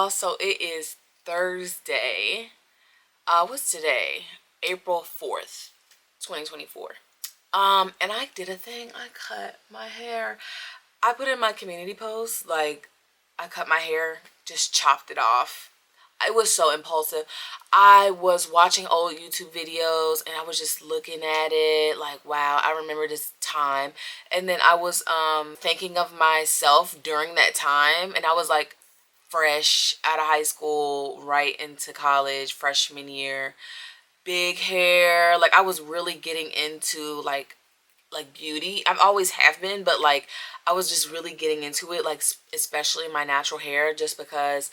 y'all. So it is Thursday. What's today? April 4th, 2024. And I did a thing. I cut my hair. I put in my community post, like, I cut my hair, just chopped it off. It was so impulsive. I was watching old YouTube videos and I was just looking at it like, wow, I remember this time. And then I was thinking of myself during that time, and I was like fresh out of high school, right into college, freshman year, big hair. Like I was really getting into like beauty. I've always have been, but like I was just really getting into it, like especially my natural hair, just because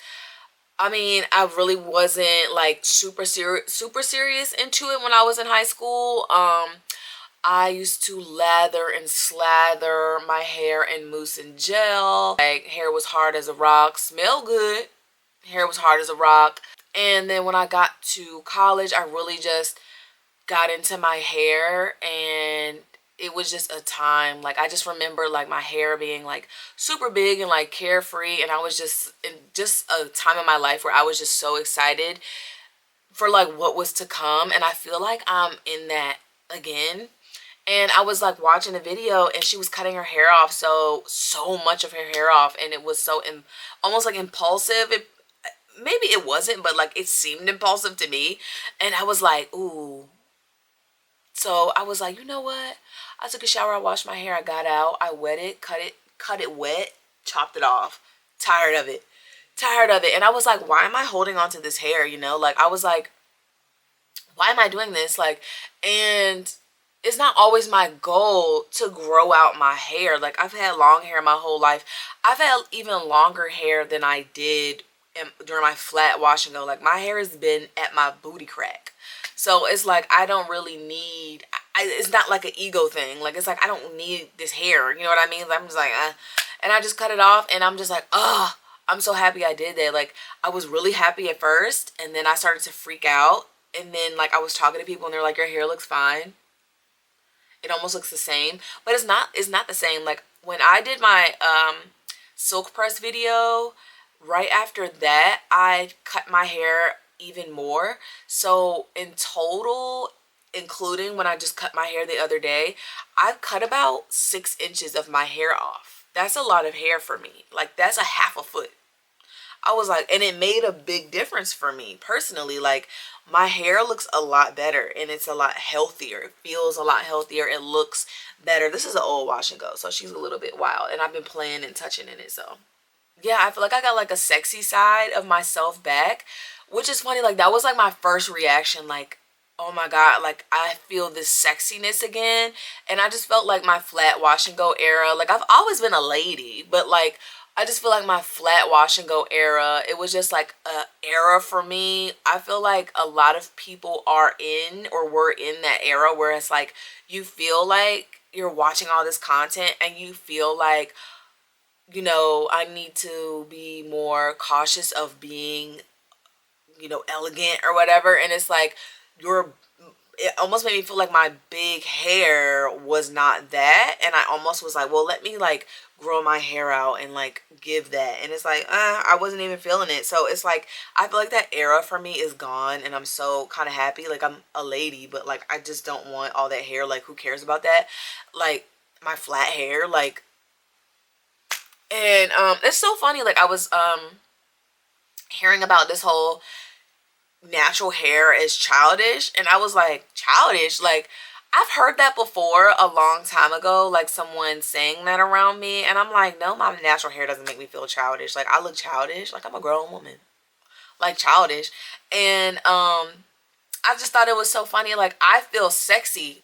I mean, I really wasn't like super serious into it when I was in high school. I used to lather and slather my hair in mousse and gel. Like, hair was hard as a rock, smell good. Hair was hard as a rock. And then when I got to college, I really just got into my hair, and it was just a time. Like, I just remember like my hair being like super big and like carefree, and I was just in just a time in my life where I was just so excited for like what was to come. And I feel like I'm in that again. And I was like watching a video, and she was cutting her hair off, so much of her hair off, and it was so almost like impulsive. Maybe it wasn't, but like it seemed impulsive to me, and I was like, ooh. So I was like, you know what? I took a shower, I washed my hair, I got out, I wet it, cut it wet, chopped it off. Tired of it. And I was like, why am I holding on to this hair? You know, like I was like, why am I doing this? Like, and it's not always my goal to grow out my hair. Like, I've had long hair my whole life. I've had even longer hair than I did during my flat wash and go. Like, my hair has been at my booty crack. So it's like I don't really need, it's not like an ego thing. Like, it's like I don't need this hair. You know what I mean? I'm just like, and I just cut it off, and I'm just like, oh, I'm so happy I did that. Like, I was really happy at first, and then I started to freak out. And then, like, I was talking to people, and they're like, your hair looks fine. It almost looks the same, but it's not the same. Like, when I did my silk press video, right after that I cut my hair even more. So in total, including when I just cut my hair the other day, I've cut about 6 inches of my hair off. That's a lot of hair for me. Like, that's a half a foot. I was like, and it made a big difference for me personally. Like, my hair looks a lot better, and it's a lot healthier. It feels a lot healthier. It looks better. This is an old wash and go, so she's a little bit wild, and I've been playing and touching in it. So yeah, I feel like I got like a sexy side of myself back, which is funny. Like, that was like my first reaction. Like, oh my God, like I feel this sexiness again. And I just felt like my flat wash and go era, like I've always been a lady, but like I just feel like my flat wash and go era, it was just like a era for me. I feel like a lot of people are in or were in that era where it's like you feel like you're watching all this content and you feel like, you know, I need to be more cautious of being, you know, elegant or whatever. And it's like it almost made me feel like my big hair was not that, and I almost was like, well, let me like grow my hair out and like give that. And it's like I wasn't even feeling it. So it's like I feel like that era for me is gone, and I'm so kind of happy. Like, I'm a lady, but like I just don't want all that hair. Like, who cares about that? Like, my flat hair, like. And it's so funny. Like, I was hearing about this whole natural hair is childish, and I was like, childish? Like, I've heard that before a long time ago, like someone saying that around me, and I'm like, no, my natural hair doesn't make me feel childish. Like, I look childish. Like, I'm a grown woman. Like, childish. And I just thought it was so funny. Like, I feel sexy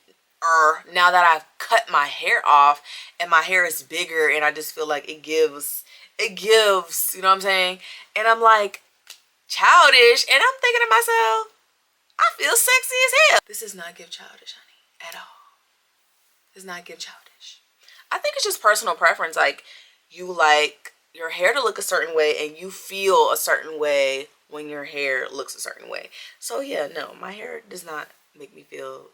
now that I've cut my hair off and my hair is bigger, and I just feel like it gives, you know what I'm saying? And I'm like, childish, and I'm thinking to myself, I feel sexy as hell. This does not give childish, honey, at all. Does not give childish. I think it's just personal preference. Like, you like your hair to look a certain way, and you feel a certain way when your hair looks a certain way. So yeah, no, my hair does not make me feel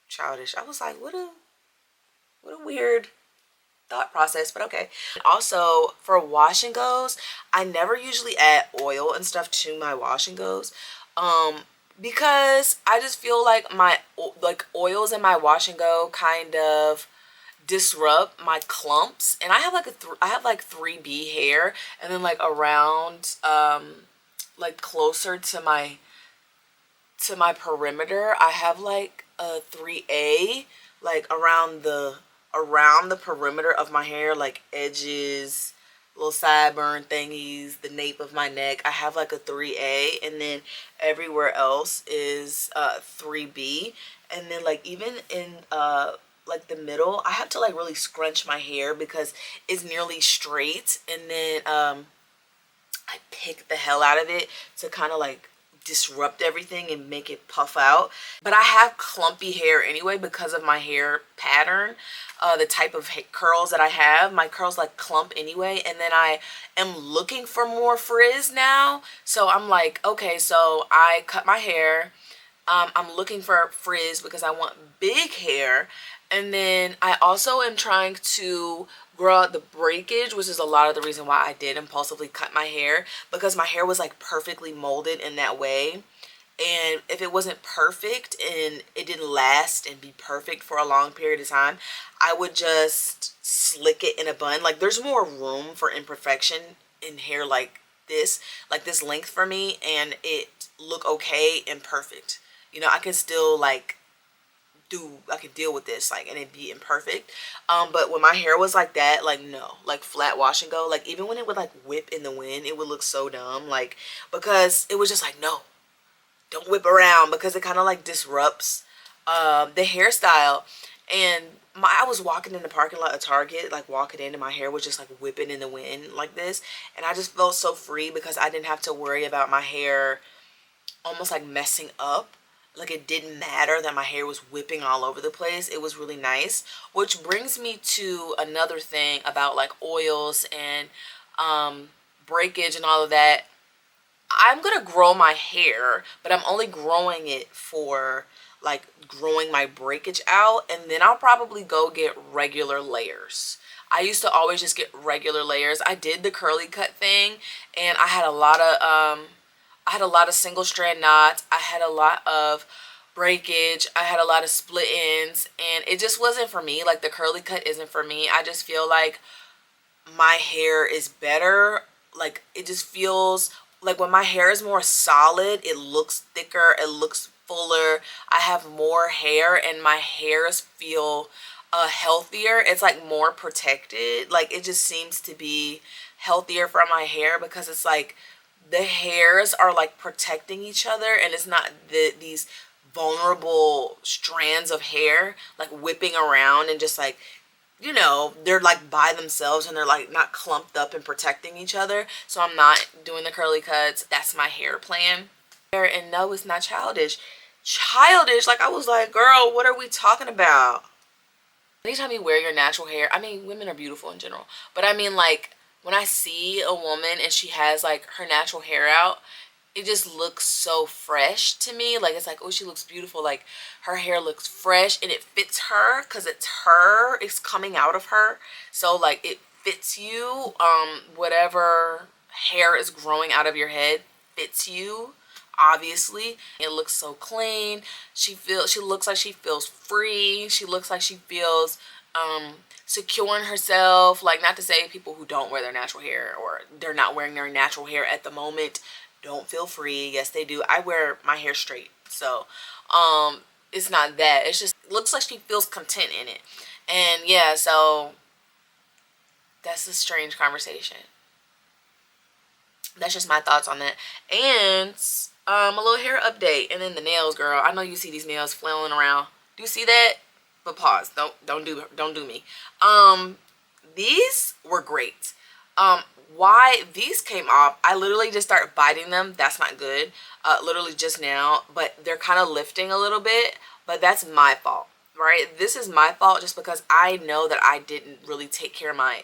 childish. I was like, what a weird thought process, but okay. Also, for wash and goes, I never usually add oil and stuff to my wash and goes, because I just feel like my oils in my wash and go kind of disrupt my clumps. And I have like I have like 3B hair, and then like around like closer to my perimeter, I have like a 3A, like around the perimeter of my hair, like edges, little sideburn thingies, the nape of my neck. I have like a 3A, and then everywhere else is 3B. And then like even in like the middle, I have to like really scrunch my hair because it's nearly straight, and then I pick the hell out of it to kind of like disrupt everything and make it puff out. But I have clumpy hair anyway because of my hair pattern, the type of curls that I have. My curls like clump anyway, and then I am looking for more frizz now. So I'm like, okay, so I cut my hair. I'm looking for frizz because I want big hair. And then I also am trying to grow out the breakage, which is a lot of the reason why I did impulsively cut my hair, because my hair was like perfectly molded in that way. And if it wasn't perfect and it didn't last and be perfect for a long period of time, I would just slick it in a bun. Like, there's more room for imperfection in hair like this length for me, and it look okay and perfect. You know, I can still like I can deal with this, like, and it be imperfect. But when my hair was like that, like, no, like flat wash and go, like even when it would like whip in the wind, it would look so dumb, like, because it was just like, no, don't whip around, because it kind of like disrupts the hairstyle. And I was walking in the parking lot of Target, like walking in, and my hair was just like whipping in the wind like this, and I just felt so free because I didn't have to worry about my hair almost like messing up. Like, it didn't matter that my hair was whipping all over the place. It was really nice. Which brings me to another thing about like oils and breakage and all of that. I'm gonna grow my hair, but I'm only growing it for like growing my breakage out, and then I'll probably go get regular layers. I used to always just get regular layers. I did the curly cut thing, and I had a lot of single strand knots. I had a lot of breakage. I had a lot of split ends, and it just wasn't for me. Like, the curly cut isn't for me. I just feel like my hair is better. Like, it just feels like when my hair is more solid, it looks thicker, it looks fuller. I have more hair, and my hairs feel healthier. It's like more protected. Like, it just seems to be healthier for my hair because it's like the hairs are like protecting each other, and it's not these vulnerable strands of hair like whipping around and just like, you know, they're like by themselves, and they're like not clumped up and protecting each other. So I'm not doing the curly cuts. That's my hair plan. And no, it's not childish. Childish, like, I was like, girl, what are we talking about? Anytime you wear your natural hair, I mean, women are beautiful in general, but I mean, like, when I see a woman and she has like her natural hair out, it just looks so fresh to me. Like, it's like, oh, she looks beautiful. Like, her hair looks fresh, and it fits her because it's her. It's coming out of her. So like, it fits you. Whatever hair is growing out of your head fits you. Obviously, it looks so clean. She looks like she feels free. She looks like she feels secure in herself. Like, not to say people who don't wear their natural hair, or they're not wearing their natural hair at the moment, don't feel free. Yes, they do. I wear my hair straight, so it's not that. It's just, it looks like she feels content in it. And yeah, so that's a strange conversation. That's just my thoughts on that. And a little hair update, and then the nails, girl. I know you see these nails flailing around. Do you see that? But pause. Don't do me. These were great. Why these came off, I literally just started biting them. That's not good. Literally just now, but they're kind of lifting a little bit, but that's my fault, right? This is my fault just because I know that I didn't really take care of my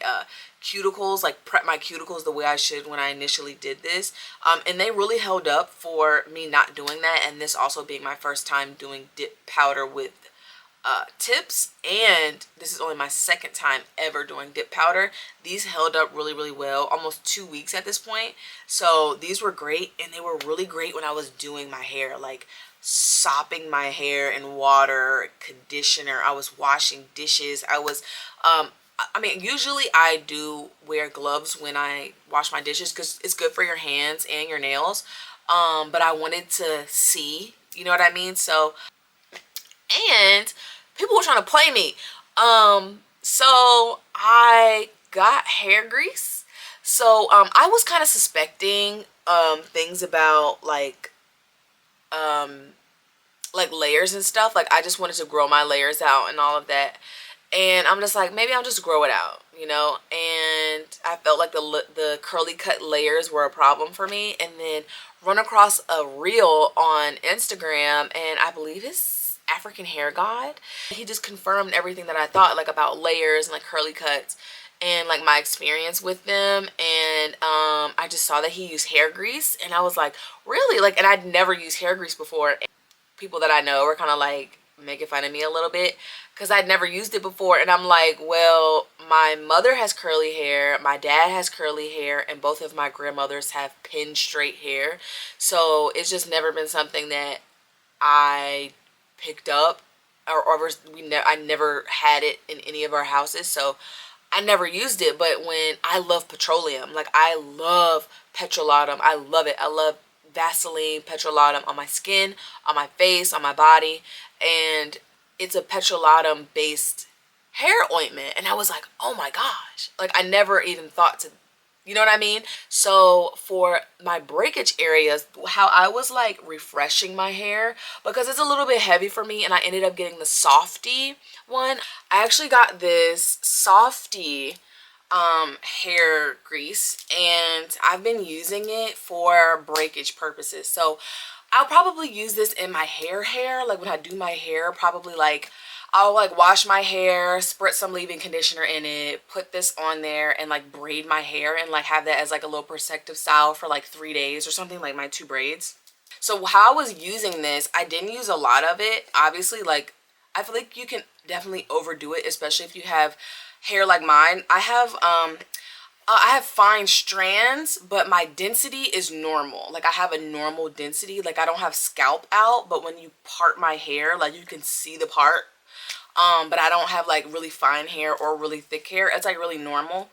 cuticles, like prep my cuticles the way I should when I initially did this. And they really held up for me not doing that, and this also being my first time doing dip powder with tips, and this is only my second time ever doing dip powder. These held up really, really well, almost 2 weeks at this point. So these were great, and they were really great when I was doing my hair, like sopping my hair in water, conditioner. I was washing dishes. I mean, usually I do wear gloves when I wash my dishes because it's good for your hands and your nails. But I wanted to see, you know what I mean? So, and people were trying to play me. So I got hair grease. So I was kind of suspecting things about like layers and stuff. Like I just wanted to grow my layers out and all of that. And I'm just like, maybe I'll just grow it out, you know? And I felt like the curly cut layers were a problem for me. And then run across a reel on Instagram, and I believe it's African Hair God. He just confirmed everything that I thought, like about layers and like curly cuts and like my experience with them. And I just saw that he used hair grease, and I was like, really? Like, and I'd never used hair grease before. People that I know were kind of like making fun of me a little bit because I'd never used it before. And I'm like, well, my mother has curly hair, my dad has curly hair, and both of my grandmothers have pin straight hair. So it's just never been something that I picked up, or I never had it in any of our houses. So I never used it. But when I love petroleum, like I love petrolatum, I love it. I love Vaseline petrolatum on my skin, on my face, on my body, and it's a petrolatum based hair ointment. And I was like, oh my gosh, like I never even thought to, you know what I mean? So for my breakage areas, how I was like refreshing my hair, because it's a little bit heavy for me, and I ended up getting the Softy one. I actually got this Softy hair grease, and I've been using it for breakage purposes. So I'll probably use this in my hair, like when I do my hair, probably like I'll like wash my hair, spritz some leave-in conditioner in it, put this on there, and like braid my hair and like have that as like a little protective style for like 3 days or something, like my 2 braids. So how I was using this, I didn't use a lot of it. Obviously, like I feel like you can definitely overdo it, especially if you have hair like mine. I have fine strands, but my density is normal. Like I have a normal density. Like I don't have scalp out, but when you part my hair, like you can see the part. But I don't have like really fine hair or really thick hair. It's like really normal.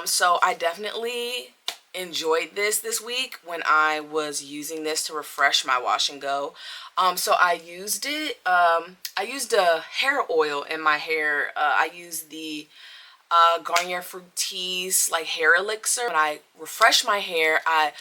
So I definitely enjoyed this week when I was using this to refresh my wash and go. So I used it. I used a hair oil in my hair. I used the Garnier Fructis like hair elixir. When I refresh my hair, I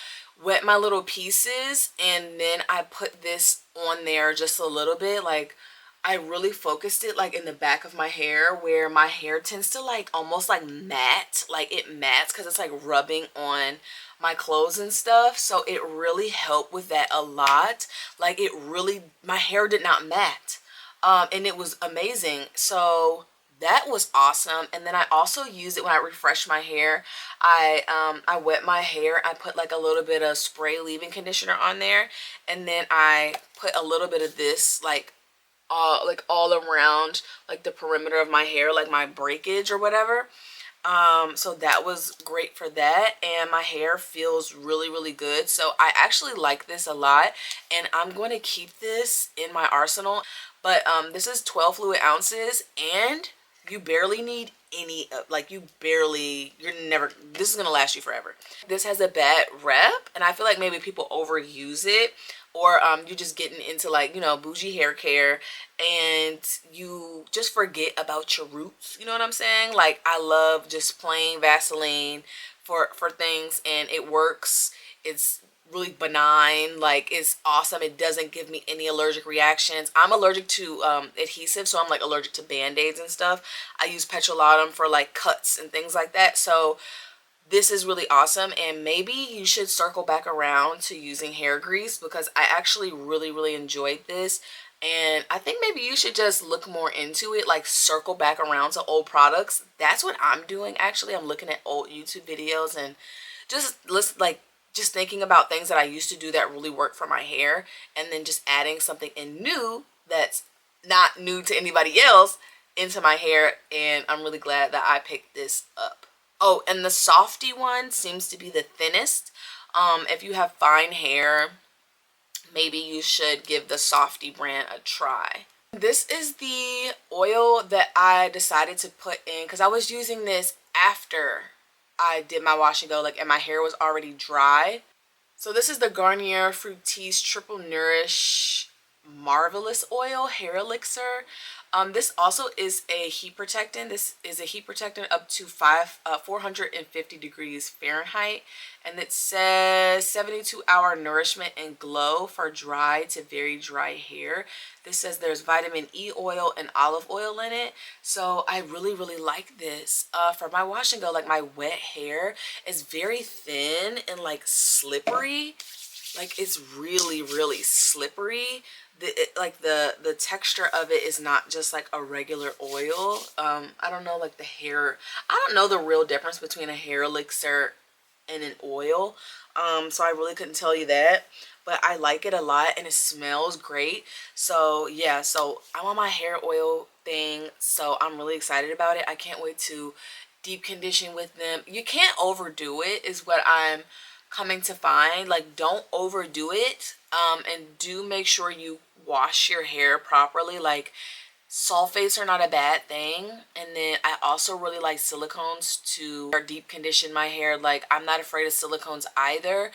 wet my little pieces, and then I put this on there just a little bit. Like I really focused it like in the back of my hair, where my hair tends to like almost like matte, like it mattes because it's like rubbing on my clothes and stuff. So it really helped with that a lot. Like it really, my hair did not matte, and it was amazing. So that was awesome. And then I also use it when I refresh my hair. I wet my hair. I put like a little bit of spray leave-in conditioner on there, and then I put a little bit of this like all around like the perimeter of my hair, like my breakage or whatever. So that was great for that, and my hair feels really, really good. So I actually like this a lot, and I'm going to keep this in my arsenal. But this is 12 fluid ounces, and you barely need any like you're never, this is gonna last you forever. This has a bad rep, and I feel like maybe people overuse it, or you're just getting into like, you know, bougie hair care, and you just forget about your roots, you know what I'm saying? Like I love just plain Vaseline for things, and it works. It's really benign, like it's awesome. It doesn't give me any allergic reactions. I'm allergic to adhesive, so I'm like allergic to band-aids and stuff. I use petrolatum for like cuts and things like that. So this is really awesome, and maybe you should circle back around to using hair grease, because I actually really, really enjoyed this. And I think maybe you should just look more into it, like circle back around to old products. That's what I'm doing actually. I'm looking at old YouTube videos and just listen, like just thinking about things that I used to do that really worked for my hair, and then just adding something in new that's not new to anybody else, into my hair, and I'm really glad that I picked this up. Oh, and the softy one seems to be the thinnest. If you have fine hair, maybe you should give the softy brand a try. This is the oil that I decided to put in because I was using this after I did my wash and go, like, and my hair was already dry. So this is the Garnier Fructis Triple Nourish Marvelous Oil Hair Elixir. This also is a heat protectant. This is a heat protectant up to 450 degrees Fahrenheit. And it says 72-hour nourishment and glow for dry to very dry hair. This says there's vitamin E oil and olive oil in it. So I really, really like this. For my wash and go, like, my wet hair is very thin and like slippery. Like, it's really, really slippery. The texture of it is not just like a regular oil. I don't know, like, I don't know the real difference between a hair elixir and an oil. So I really couldn't tell you that, but I like it a lot and it smells great. So yeah, so I'm on my hair oil thing, so I'm really excited about it. I can't wait to deep condition with them. You can't overdo it, is what I'm coming to find. Like, don't overdo it, and do make sure you wash your hair properly. Like, sulfates are not a bad thing. And then I also really like silicones to deep condition my hair. Like, I'm not afraid of silicones either.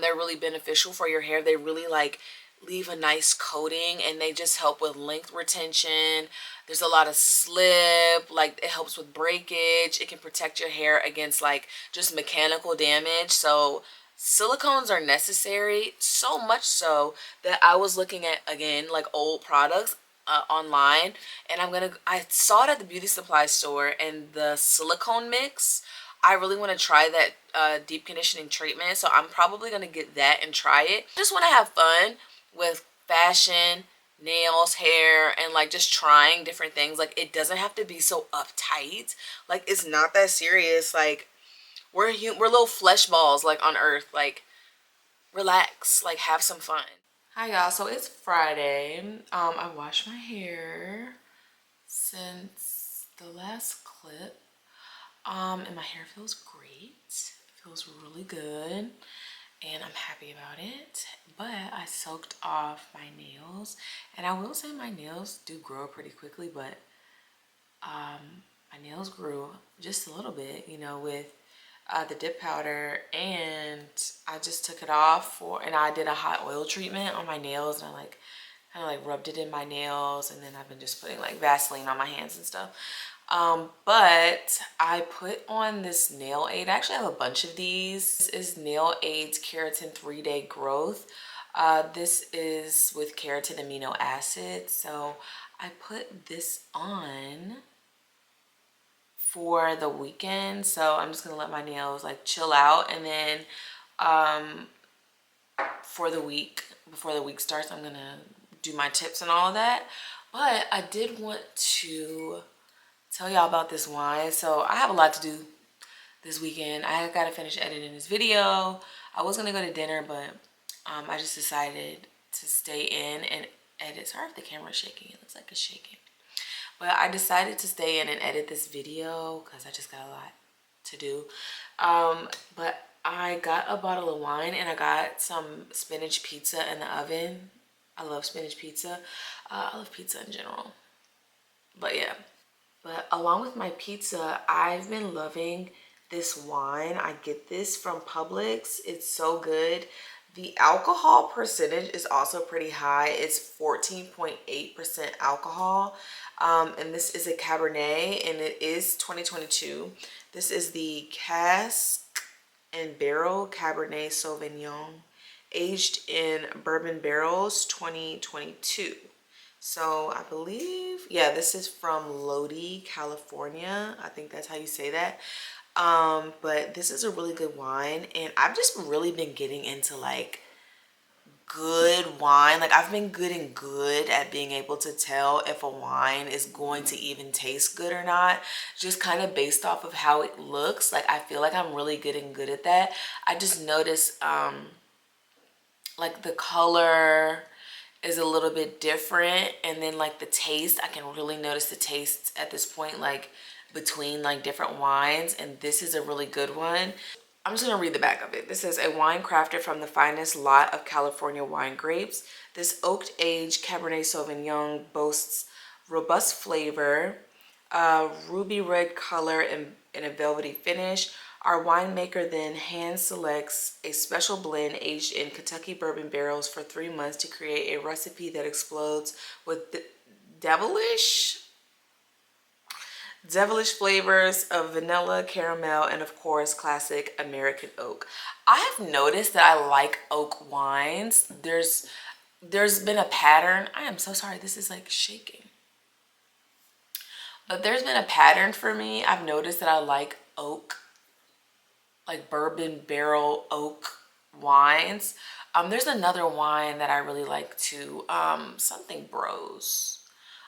They're really beneficial for your hair. They really like leave a nice coating, and they just help with length retention. There's a lot of slip, like, it helps with breakage. It can protect your hair against like just mechanical damage. So silicones are necessary, so much so that I was looking at, again, like, old products online, and I saw it at the beauty supply store, and the silicone mix, I really want to try that deep conditioning treatment. So I'm probably going to get that and try it. I just want to have fun with fashion, nails, hair, and like just trying different things. Like, it doesn't have to be so uptight. Like, it's not that serious. Like, we're little flesh balls, like, on earth. Like, relax, like, have some fun. Hi y'all, so it's Friday. I washed my hair since the last clip, and my hair feels great. It feels really good, and I'm happy about it. But I soaked off my nails, and I will say my nails do grow pretty quickly, but my nails grew just a little bit, you know, with the dip powder, and I just took it off and I did a hot oil treatment on my nails, and I like kind of like rubbed it in my nails, and then I've been just putting like Vaseline on my hands and stuff. But I put on this nail aid. I actually have a bunch of these. This is Nail Aid's Keratin 3-Day Growth. This is with keratin amino acid. So I put this on for the weekend, so I'm just gonna let my nails like chill out, and then for the week, before the week starts, I'm gonna do my tips and all of that. But I did want to tell y'all about this wine. So I have a lot to do this weekend. I gotta finish editing this video. I was gonna go to dinner, but I just decided to stay in and edit. Sorry if the camera's shaking, it looks like it's shaking. But I decided to stay in and edit this video because I just got a lot to do. But I got a bottle of wine, and I got some spinach pizza in the oven. I love spinach pizza. I love pizza in general. But yeah. But along with my pizza, I've been loving this wine. I get this from Publix. It's so good. The alcohol percentage is also pretty high. It's 14.8% alcohol. And this is a Cabernet, and it is 2022. This is the Cask and Barrel Cabernet Sauvignon, aged in bourbon barrels, 2022. So I believe, yeah, this is from Lodi, California. I think that's how you say that. But this is a really good wine, and I've just really been getting into like good wine. Like, I've been getting good at being able to tell if a wine is going to even taste good or not, just kind of based off of how it looks. Like, I feel like I'm really getting good at that. I just noticed like the color is a little bit different. And then like the taste, I can really notice the taste at this point, like between like different wines. And this is a really good one. I'm just gonna read the back of it. This says, a wine crafted from the finest lot of California wine grapes. This oaked aged Cabernet Sauvignon boasts robust flavor, ruby red color, and a velvety finish. Our winemaker then hand selects a special blend aged in Kentucky bourbon barrels for 3 months to create a recipe that explodes with devilish flavors of vanilla, caramel, and of course, classic American oak. I have noticed that I like oak wines. There's been a pattern. I am so sorry, this is like shaking. But there's been a pattern for me. I've noticed that I like oak, like bourbon barrel oak wines. There's another wine that I really like too. Something Bros.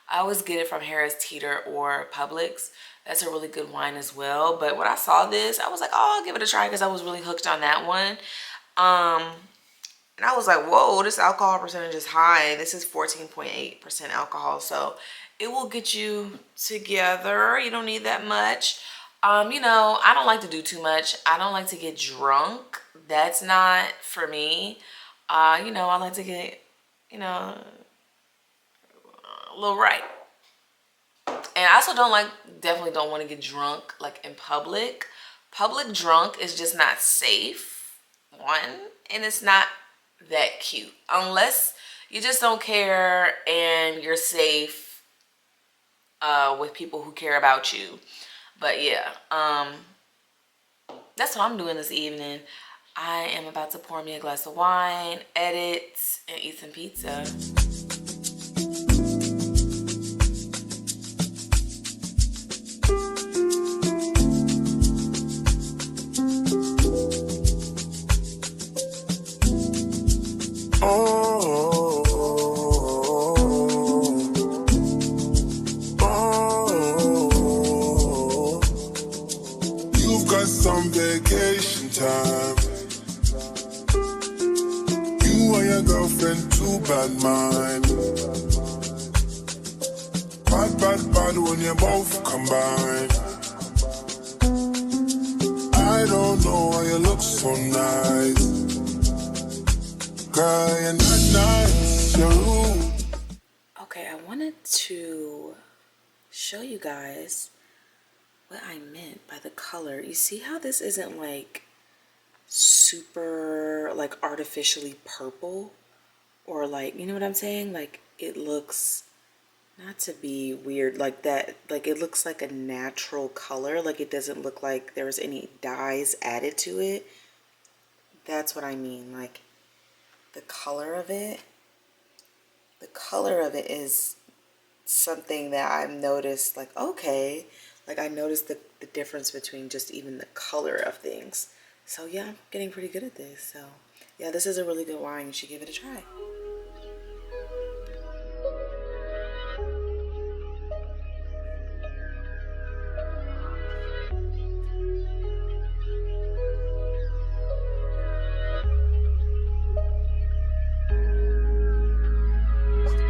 I always get it from Harris Teeter or Publix. That's a really good wine as well. But when I saw this, I was like, oh, I'll give it a try because I was really hooked on that one. And I was like, whoa, this alcohol percentage is high. This is 14.8% alcohol. So it will get you together. You don't need that much. You know, I don't like to do too much. I don't like to get drunk. That's not for me. You know, I like to get, you know, a little right. And I also definitely don't want to get drunk like in public. Public drunk is just not safe, one, and it's not that cute. Unless you just don't care and you're safe with people who care about you. But yeah, that's what I'm doing this evening. I am about to pour me a glass of wine, edit, and eat some pizza. You've got some vacation time. You and your girlfriend, too bad mind. Bad when you both combine. I don't know why you look so nice. Girl, you're not nice, you're rude. Okay, I wanted to show you guys what I meant by the color. You see how this isn't like super like artificially purple, or like, you know what I'm saying? Like it looks, not to be weird like that, like it looks like a natural color. Like it doesn't look like there's any dyes added to it. That's what I mean. Like the color of it is something that I've noticed, like, okay, like I noticed the difference between just even the color of things. So yeah, I'm getting pretty good at this. So yeah, this is a really good wine. You should give it a try.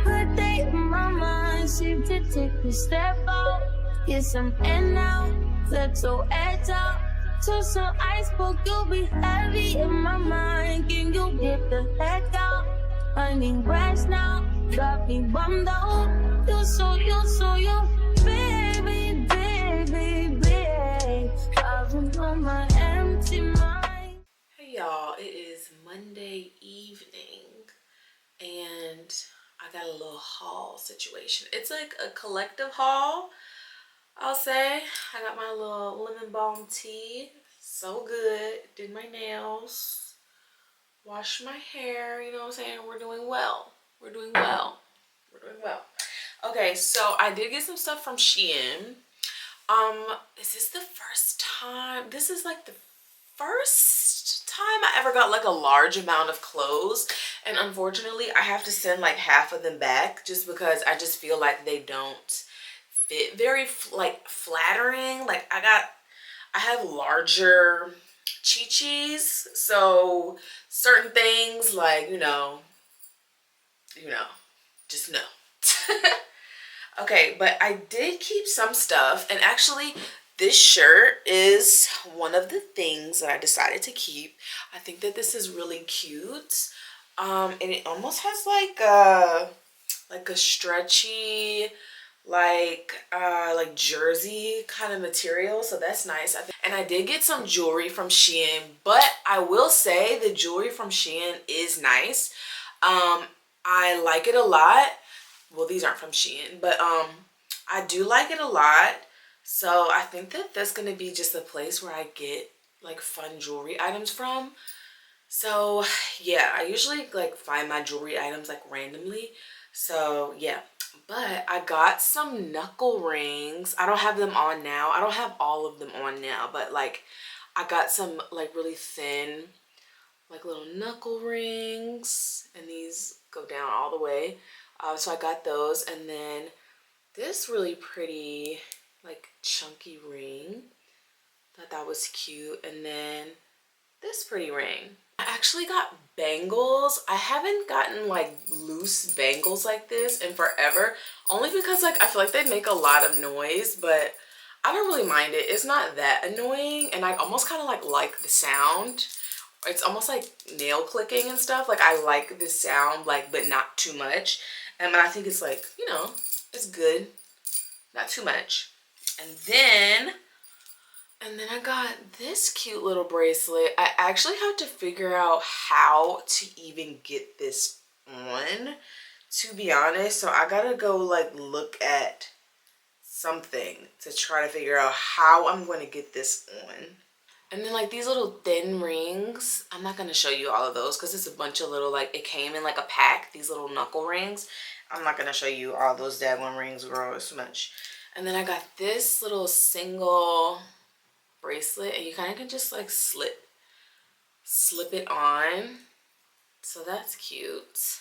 Good day in my mind, seem to take a step out. Get some air now, let your edge out. To some iceberg, you'll be heavy in my mind. Can you get the heck out? I need rest now, got me bummed out. You baby, baby, baby. I've been on my empty mind. Hey y'all, it is Monday evening and I got a little haul situation. It's like a collective haul, I'll say. I got my little lemon balm tea. So good. Did my nails. Washed my hair. You know what I'm saying? We're doing well. We're doing well. We're doing well. Okay, so I did get some stuff from Shein. Is this the first time? This is like the first time I ever got like a large amount of clothes, and unfortunately I have to send like half of them back just because I just feel like they don't fit very like flattering. Like I have larger chi-chis, so certain things like, you know, you know, just know. Okay, but I did keep some stuff, and actually this shirt is one of the things that I decided to keep. I think that this is really cute. And it almost has like a stretchy like jersey kind of material, so that's nice. And I did get some jewelry from Shein, but I will say the jewelry from Shein is nice. I like it a lot. Well, these aren't from Shein, but I do like it a lot. So I think that that's gonna be just a place where I get like fun jewelry items from. So yeah, I usually like find my jewelry items like randomly. So yeah, but I got some knuckle rings. I don't have them on now. I don't have all of them on now, but like I got some like really thin like little knuckle rings, and these go down all the way. So I got those, and then this really pretty like chunky ring. Thought that was cute, and then this pretty ring. I actually got bangles. I haven't gotten like loose bangles like this in forever, only because like I feel like they make a lot of noise, but I don't really mind it. It's not that annoying, and I almost kind of like the sound. It's almost like nail clicking and stuff. Like I like the sound, like, but not too much. And I think it's like, you know, it's good, not too much. And then I got this cute little bracelet. I actually have to figure out how to even get this on, to be honest. So I gotta go like look at something to try to figure out how I'm going to get this on. And then like these little thin rings, I'm not going to show you all of those because it's a bunch of little, like it came in like a pack, these little knuckle rings. I'm not going to show you all those daggone rings, girl, it's much. And then I got this little single bracelet, and you kind of can just like slip it on. So that's cute.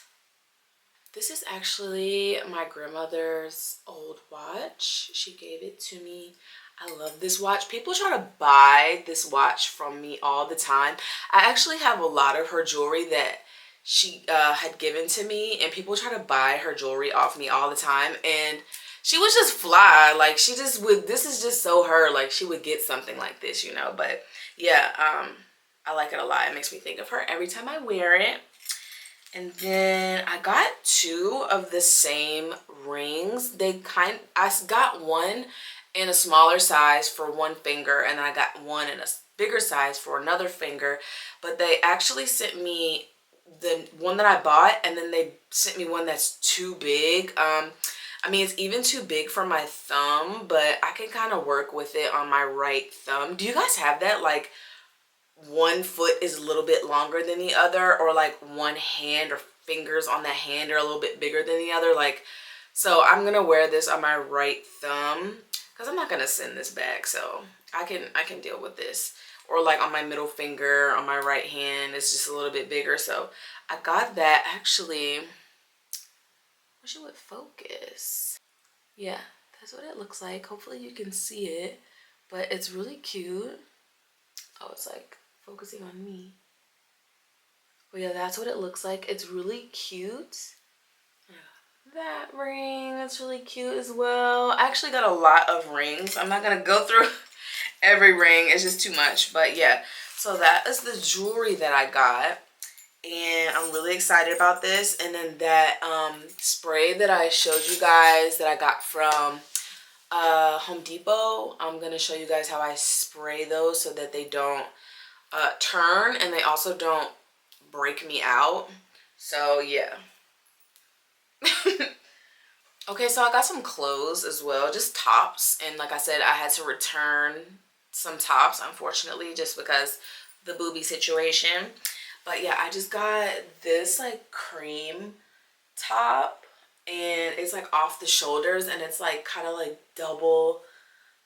This is actually my grandmother's old watch. She gave it to me. I love this watch. People try to buy this watch from me all the time. I actually have a lot of her jewelry that she had given to me, and people try to buy her jewelry off me all the time. And she was just fly. Like she just would, this is just so her, like she would get something like this, you know. But yeah, I like it a lot. It makes me think of her every time I wear it. And then I got two of the same rings. I got one in a smaller size for one finger, and then I got one in a bigger size for another finger. But they actually sent me the one that I bought, and then they sent me one that's too big. I mean, it's even too big for my thumb, but I can kind of work with it on my right thumb. Do you guys have that? Like, one foot is a little bit longer than the other, or like one hand or fingers on that hand are a little bit bigger than the other. Like, so I'm gonna wear this on my right thumb because I'm not gonna send this back, so I can deal with this. Or like on my middle finger on my right hand, it's just a little bit bigger. So I got that. Actually, I wish it would focus. Yeah, that's what it looks like. Hopefully you can see it, but it's really cute. Oh, it's like focusing on me. But yeah, that's what it looks like. It's really cute. That ring, that's really cute as well. I actually got a lot of rings. I'm not gonna go through every ring, it's just too much. But yeah, so that is the jewelry that I got, and I'm really excited about this. And then that spray that I showed you guys that I got from Home Depot, I'm gonna show you guys how I spray those so that they don't turn, and they also don't break me out. So yeah. Okay, so I got some clothes as well, just tops. And like I said, I had to return some tops, unfortunately, just because the boobie situation. But yeah, I just got this like cream top, and it's like off the shoulders, and it's like kind of like double.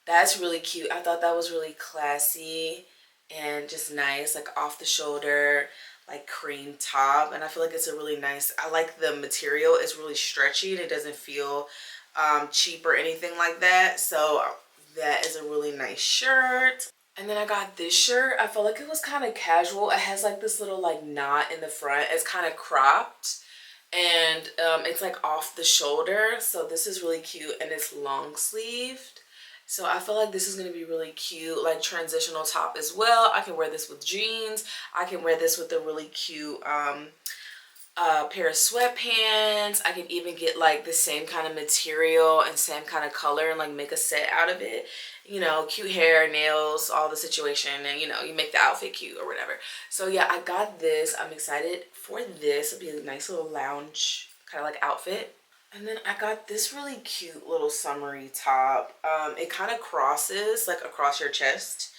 That's really cute. I thought that was really classy and just nice, like off the shoulder, like cream top. And I feel like it's a really nice, I like the material. It's really stretchy and it doesn't feel cheap or anything like that. So that is a really nice shirt. And then I got this shirt. I felt like it was kind of casual. It has like this little like knot in the front. It's kind of cropped, and it's like off the shoulder. So this is really cute, and it's long sleeved. So I feel like this is going to be really cute, like transitional top as well. I can wear this with jeans. I can wear this with a really cute pair of sweatpants. I can even get like the same kind of material and same kind of color and like make a set out of it. You know, cute hair, nails, all the situation, and you know, you make the outfit cute or whatever. So yeah, I got this. I'm excited for this. It'll be a nice little lounge kind of like outfit. And then I got this really cute little summery top. It kind of crosses like across your chest.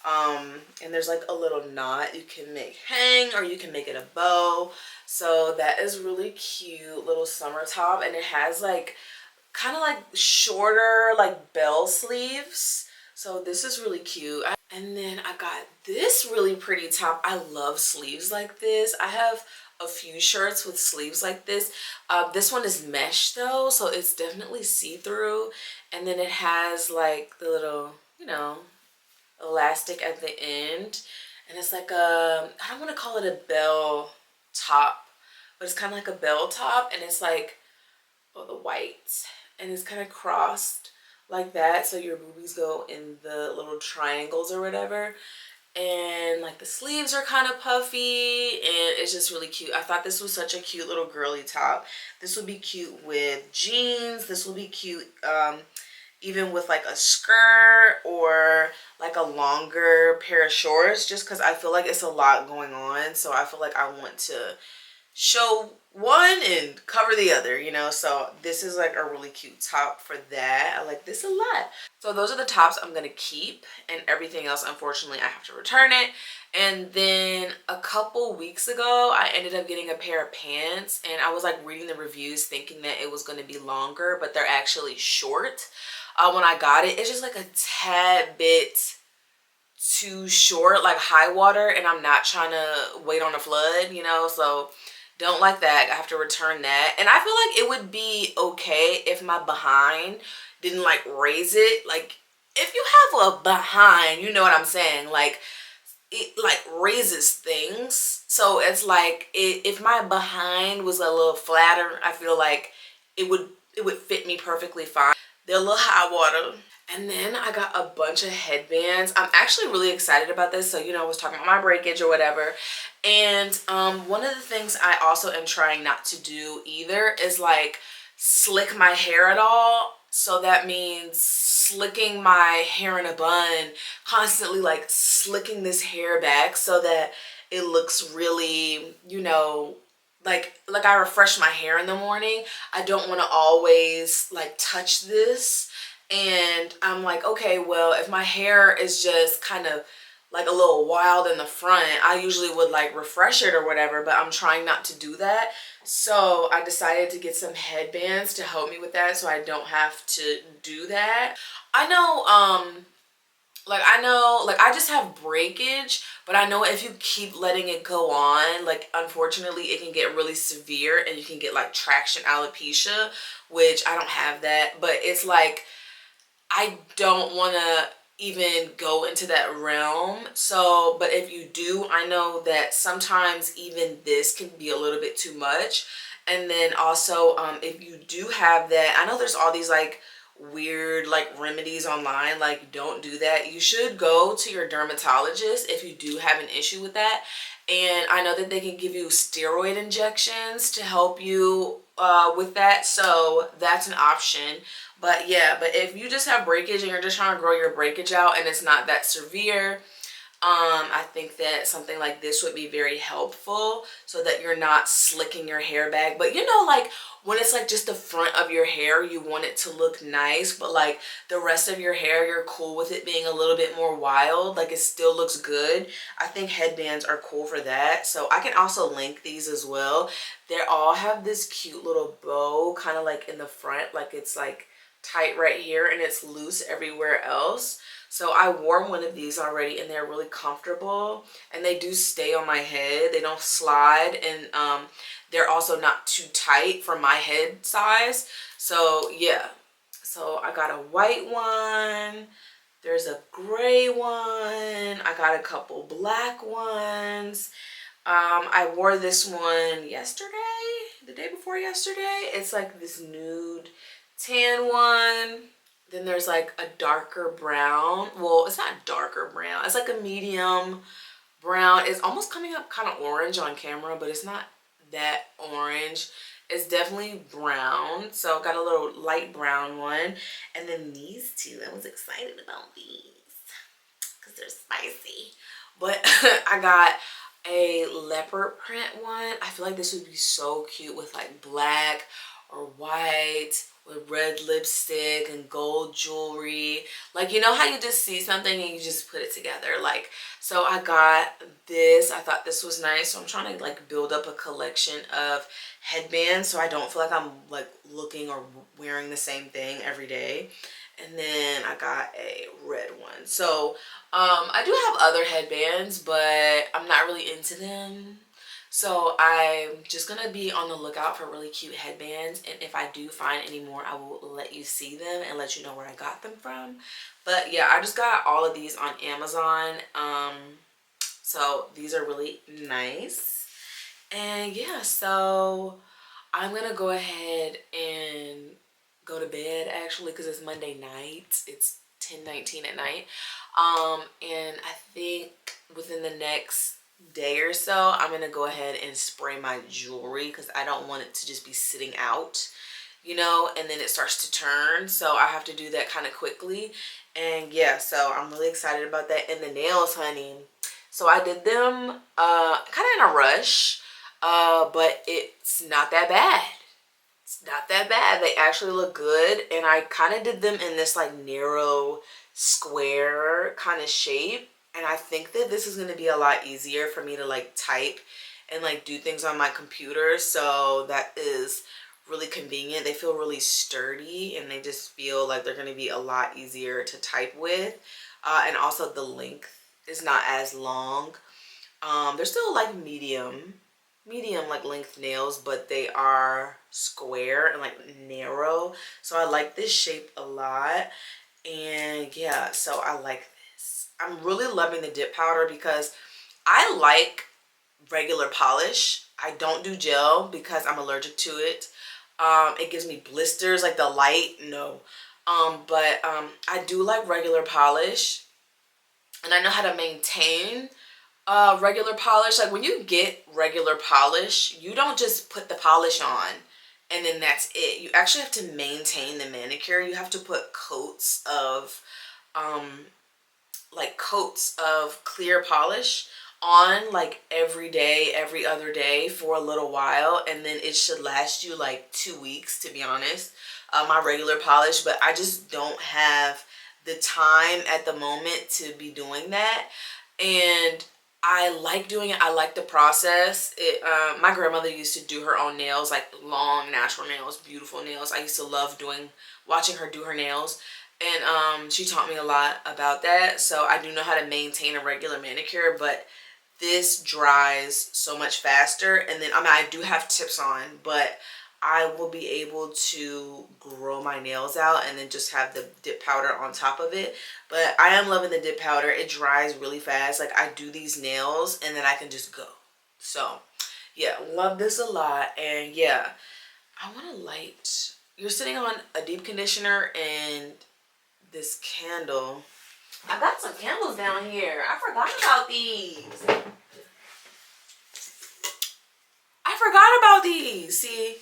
And there's like a little knot you can make hang, or you can make it a bow. So that is really cute little summer top, and it has like kind of like shorter like bell sleeves. So this is really cute. And then I got this really pretty top. I love sleeves like this. I have a few shirts with sleeves like this. This one is mesh though, so it's definitely see-through. And then it has like the little, you know, elastic at the end, and it's like a, I don't want to call it a bell top, but it's kind of like a bell top, and it's like, oh, the white, and it's kind of crossed like that, so your boobies go in the little triangles or whatever. And like the sleeves are kind of puffy, and it's just really cute. I thought this was such a cute little girly top. This would be cute with jeans. This will be cute even with like a skirt or like a longer pair of shorts, just because I feel like it's a lot going on. So I feel like I want to show one and cover the other, you know. So this is like a really cute top for that. I like this a lot. So those are the tops I'm gonna keep, and everything else, unfortunately, I have to return it. And then a couple weeks ago, I ended up getting a pair of pants, and I was like reading the reviews thinking that it was going to be longer, but they're actually short. When I got it, it's just like a tad bit too short, like high water, and I'm not trying to wait on a flood, you know, so don't like that. I have to return that. And I feel like it would be okay if my behind didn't like raise it. Like if you have a behind, you know what I'm saying, like it like raises things. So it's like if my behind was a little flatter, I feel like it would fit me perfectly fine. They're a little high water. And then I got a bunch of headbands. I'm actually really excited about this. So, you know, I was talking about my breakage or whatever. And one of the things I also am trying not to do either is like slick my hair at all. So that means slicking my hair in a bun, constantly like slicking this hair back so that it looks really, you know, like I refresh my hair in the morning. I don't want to always like touch this. And I'm like, okay, well, if my hair is just kind of like a little wild in the front, I usually would like refresh it or whatever, but I'm trying not to do that. So I decided to get some headbands to help me with that, so I don't have to do that. I know, like I just have breakage, but I know if you keep letting it go on, like unfortunately it can get really severe and you can get like traction alopecia, which I don't have that, but it's like I don't want to even go into that realm. So, but if you do, I know that sometimes even this can be a little bit too much. And then also, if you do have that, I know there's all these like weird like remedies online, like don't do that. You should go to your dermatologist if you do have an issue with that. And I know that they can give you steroid injections to help you with that. So that's an option. But yeah, but if you just have breakage and you're just trying to grow your breakage out and it's not that severe, I think that something like this would be very helpful so that you're not slicking your hair back. But you know, like when it's like just the front of your hair, you want it to look nice, but like the rest of your hair, you're cool with it being a little bit more wild, like it still looks good. I think headbands are cool for that. So I can also link these as well. They all have this cute little bow kind of like in the front, like it's like tight right here and it's loose everywhere else. So I wore one of these already and they're really comfortable, and they do stay on my head. They don't slide, and they're also not too tight for my head size. So yeah, so I got a white one, there's a gray one, I got a couple black ones. I wore this one yesterday, the day before yesterday. It's like this nude tan one. Then there's like a darker brown. Well, it's not darker brown. It's like a medium brown. It's almost coming up kind of orange on camera, but it's not that orange. It's definitely brown. So I got a little light brown one. And then these two, I was excited about these because they're spicy. But I got a leopard print one. I feel like this would be so cute with like black or white with red lipstick and gold jewelry. Like, you know how you just see something and you just put it together? Like, so I got this. I thought this was nice. So I'm trying to like build up a collection of headbands so I don't feel like I'm like looking or wearing the same thing every day. And then I got a red one. So I do have other headbands, but I'm not really into them. So I'm just gonna be on the lookout for really cute headbands, and if I do find any more, I will let you see them and let you know where I got them from. But yeah, I just got all of these on Amazon. So these are really nice. And yeah, so I'm gonna go ahead and go to bed actually because it's Monday night. It's 10:19 at night. And I think within the next day or so, I'm gonna go ahead and spray my jewelry because I don't want it to just be sitting out, you know, and then it starts to turn. So I have to do that kind of quickly. And yeah, so I'm really excited about that. And the nails, honey. So I did them kind of in a rush, but it's not that bad. It's not that bad. They actually look good. And I kind of did them in this like narrow square kind of shape. And I think that this is going to be a lot easier for me to like type and like do things on my computer. So that is really convenient. They feel really sturdy and they just feel like they're going to be a lot easier to type with. And also the length is not as long. They're still like medium like length nails, but they are square and like narrow. So I like this shape a lot. And yeah, so I like this. I'm really loving the dip powder because I like regular polish. I don't do gel because I'm allergic to it. It gives me blisters like the light, no. But I do like regular polish, and I know how to maintain regular polish. Like when you get regular polish, you don't just put the polish on and then that's it. You actually have to maintain the manicure. You have to put coats of clear polish on like every day, every other day for a little while, and then it should last you like 2 weeks, to be honest, my regular polish. But I just don't have the time at the moment to be doing that, and I like doing it. I like the process. My grandmother used to do her own nails, like long natural nails, beautiful nails. I used to love watching her do her nails, and she taught me a lot about that. So I do know how to maintain a regular manicure, but this dries so much faster. And then I do have tips on, but I will be able to grow my nails out and then just have the dip powder on top of it. But I am loving the dip powder. It dries really fast. Like I do these nails and then I can just go. So yeah, love this a lot. And yeah, I want to light. You're sitting on a deep conditioner and this candle. I got some candles down here. I forgot about these. See,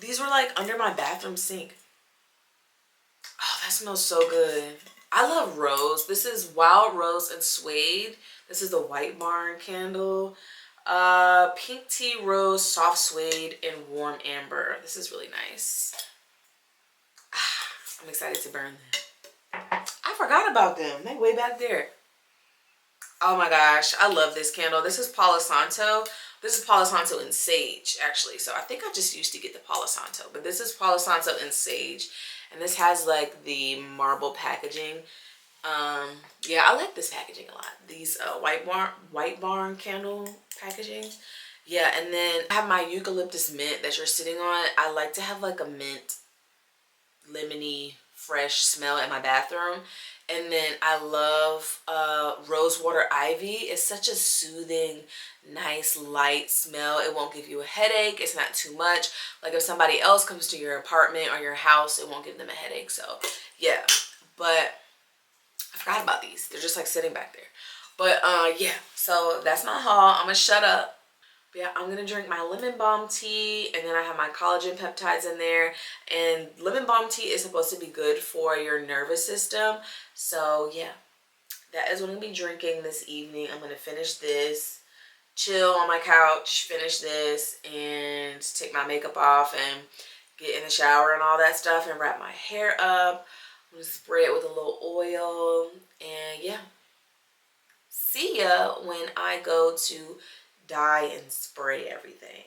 these were like under my bathroom sink. Oh, that smells so good. I love rose. This is wild rose and suede. This is the White Barn candle. Pink tea, rose, soft suede, and warm amber. This is really nice. I'm excited to burn them. I forgot about them. They're way back there. Oh my gosh, I love this candle. This is Palo Santo. This is Palo Santo and sage, actually. So I think I just used to get the Palo Santo, but this is Palo Santo and sage. And this has like the marble packaging. Yeah, I like this packaging a lot. These White Barn candle packaging. Yeah, and then I have my eucalyptus mint that you're sitting on. I like to have like a mint, lemony, fresh smell in my bathroom. And then I love rose water ivy. It's such a soothing, nice, light smell. It won't give you a headache. It's not too much. Like if somebody else comes to your apartment or your house, it won't give them a headache. So yeah, but I forgot about these. They're just like sitting back there. But yeah, so that's my haul. I'm gonna shut up. But yeah, I'm gonna drink my lemon balm tea, and then I have my collagen peptides in there. And lemon balm tea is supposed to be good for your nervous system. So yeah, that is what I'm gonna be drinking this evening. I'm gonna finish this, chill on my couch, finish this, and take my makeup off and get in the shower and all that stuff and wrap my hair up. I'm gonna spray it with a little oil, and yeah, see ya when I go to dye and spray everything.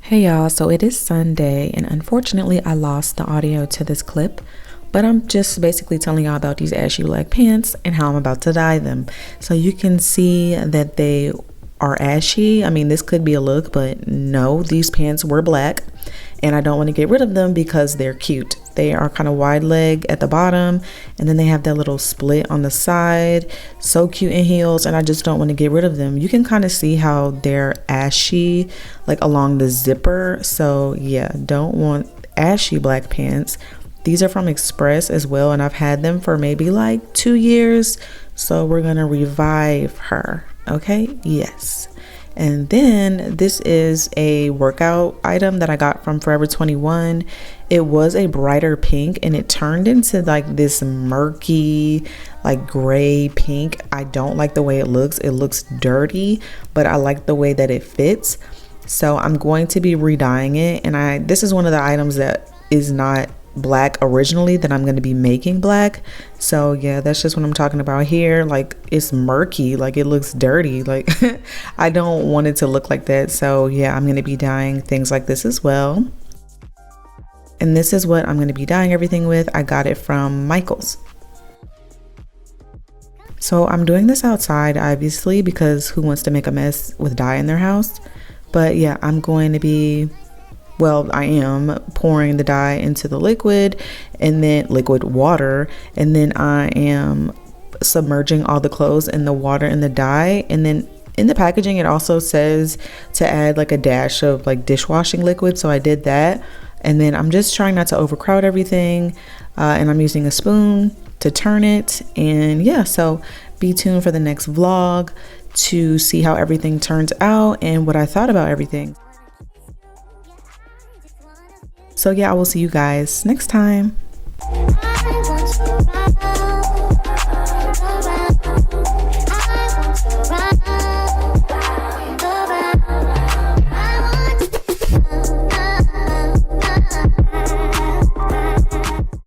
Hey y'all, so it is Sunday and unfortunately I lost the audio to this clip, but I'm just basically telling y'all about these ashy black pants and how I'm about to dye them. So you can see that they are ashy. I mean, this could be a look, but no, these pants were black and I don't want to get rid of them because they're cute. They are kind of wide leg at the bottom, and then they have that little split on the side. So cute in heels, and I just don't want to get rid of them. You can kind of see how they're ashy like along the zipper. So yeah, don't want ashy black pants. These are from Express as well, and I've had them for maybe like 2 years. So we're gonna revive her. Okay, yes. And then this is a workout item that I got from Forever 21. It was a brighter pink and it turned into like this murky, like gray pink. I don't like the way it looks. It looks dirty, but I like the way that it fits. So I'm going to be redying it. And this is one of the items that is not black originally that I'm going to be making black. So yeah, that's just what I'm talking about here. Like it's murky, like it looks dirty, like I don't want it to look like that. So yeah, I'm going to be dyeing things like this as well. And this is what I'm going to be dyeing everything with. I got it from Michael's. So I'm doing this outside obviously because who wants to make a mess with dye in their house? But yeah, I'm going to be I am pouring the dye into the liquid and then liquid water, and then I am submerging all the clothes in the water and the dye. And then in the packaging it also says to add like a dash of like dishwashing liquid, so I did that. And then I'm just trying not to overcrowd everything, and I'm using a spoon to turn it. And yeah, so be tuned for the next vlog to see how everything turns out and what I thought about everything. So yeah, I will see you guys next time.